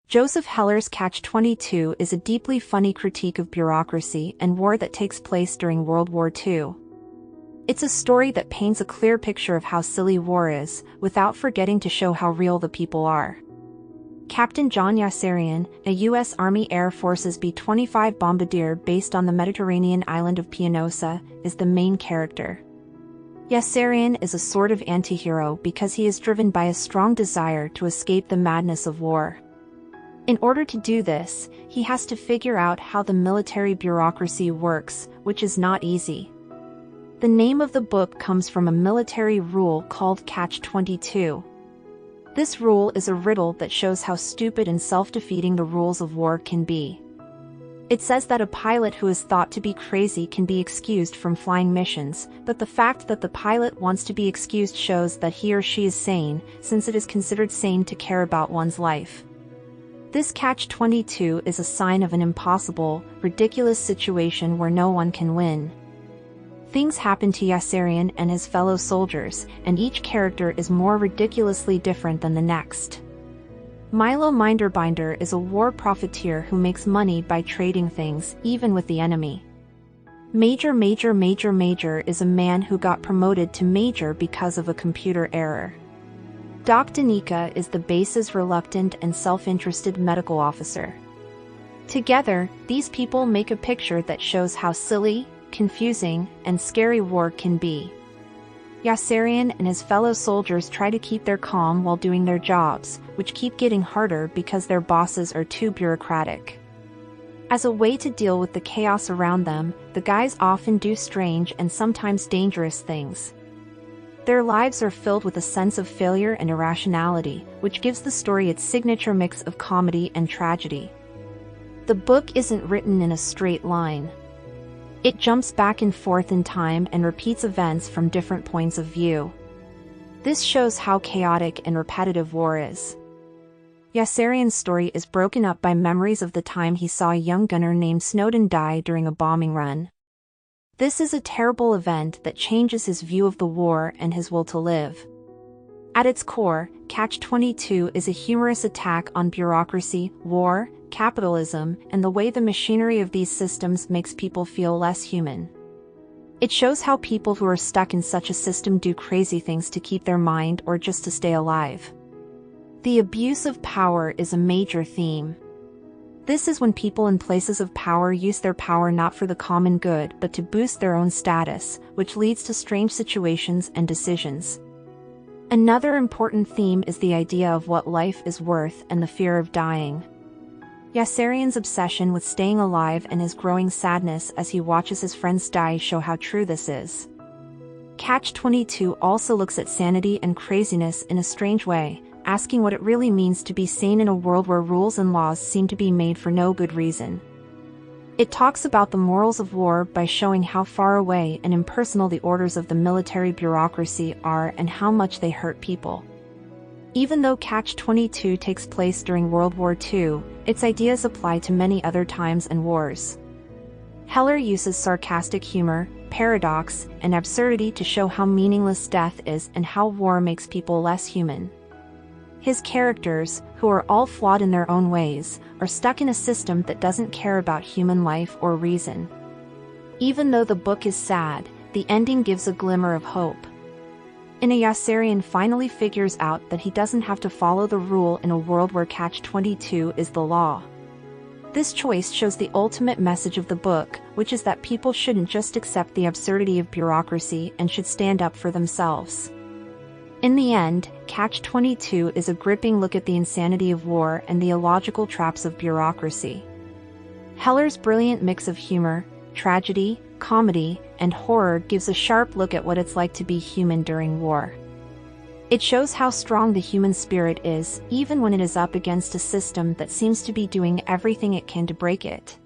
Joseph Heller's Catch-22 is a deeply funny critique of bureaucracy and war that takes place during World War II. It's a story that paints a clear picture of how silly war is, without forgetting to show how real the people are. Captain John Yossarian, a U.S. Army Air Force's B-25 bombardier based on the Mediterranean island of Pianosa, is the main character. Yossarian is a sort of anti-hero because he is driven by a strong desire to escape the madness of war. In order to do this, he has to figure out how the military bureaucracy works, which is not easy. The name of the book comes from a military rule called Catch-22. This rule is a riddle that shows how stupid and self-defeating the rules of war can be. It says that a pilot who is thought to be crazy can be excused from flying missions, but the fact that the pilot wants to be excused shows that he or she is sane, since it is considered sane to care about one's life. This Catch-22 is a sign of an impossible, ridiculous situation where no one can win. Things happen to Yossarian and his fellow soldiers, and each character is more ridiculously different than the next. Milo Minderbinder is a war profiteer who makes money by trading things, even with the enemy. Major is a man who got promoted to major because of a computer error. Doc Danica is the base's reluctant and self-interested medical officer. Together, these people make a picture that shows how silly, confusing, and scary war can be. Yossarian and his fellow soldiers try to keep their calm while doing their jobs, which keep getting harder because their bosses are too bureaucratic. As a way to deal with the chaos around them, the guys often do strange and sometimes dangerous things. Their lives are filled with a sense of failure and irrationality, which gives the story its signature mix of comedy and tragedy. The book isn't written in a straight line. It jumps back and forth in time and repeats events from different points of view. This shows how chaotic and repetitive war is. Yossarian's story is broken up by memories of the time he saw a young gunner named Snowden die during a bombing run. This is a terrible event that changes his view of the war and his will to live. At its core, Catch-22 is a humorous attack on bureaucracy, war, capitalism, and the way the machinery of these systems makes people feel less human. It shows how people who are stuck in such a system do crazy things to keep their mind or just to stay alive. The abuse of power is a major theme. This is when people in places of power use their power not for the common good but to boost their own status, which leads to strange situations and decisions. Another important theme is the idea of what life is worth and the fear of dying. Yossarian's obsession with staying alive and his growing sadness as he watches his friends die show how true this is. Catch-22 also looks at sanity and craziness in a strange way, asking what it really means to be sane in a world where rules and laws seem to be made for no good reason. It talks about the morals of war by showing how far away and impersonal the orders of the military bureaucracy are and how much they hurt people. Even though Catch-22 takes place during World War II, its ideas apply to many other times and wars. Heller uses sarcastic humor, paradox, and absurdity to show how meaningless death is and how war makes people less human. His characters, who are all flawed in their own ways, are stuck in a system that doesn't care about human life or reason. Even though the book is sad, the ending gives a glimmer of hope. Yossarian finally figures out that he doesn't have to follow the rule in a world where Catch-22 is the law. This choice shows the ultimate message of the book, which is that people shouldn't just accept the absurdity of bureaucracy and should stand up for themselves. In the end, Catch-22 is a gripping look at the insanity of war and the illogical traps of bureaucracy. Heller's brilliant mix of humor, tragedy, comedy, and horror gives a sharp look at what it's like to be human during war. It shows how strong the human spirit is, even when it is up against a system that seems to be doing everything it can to break it.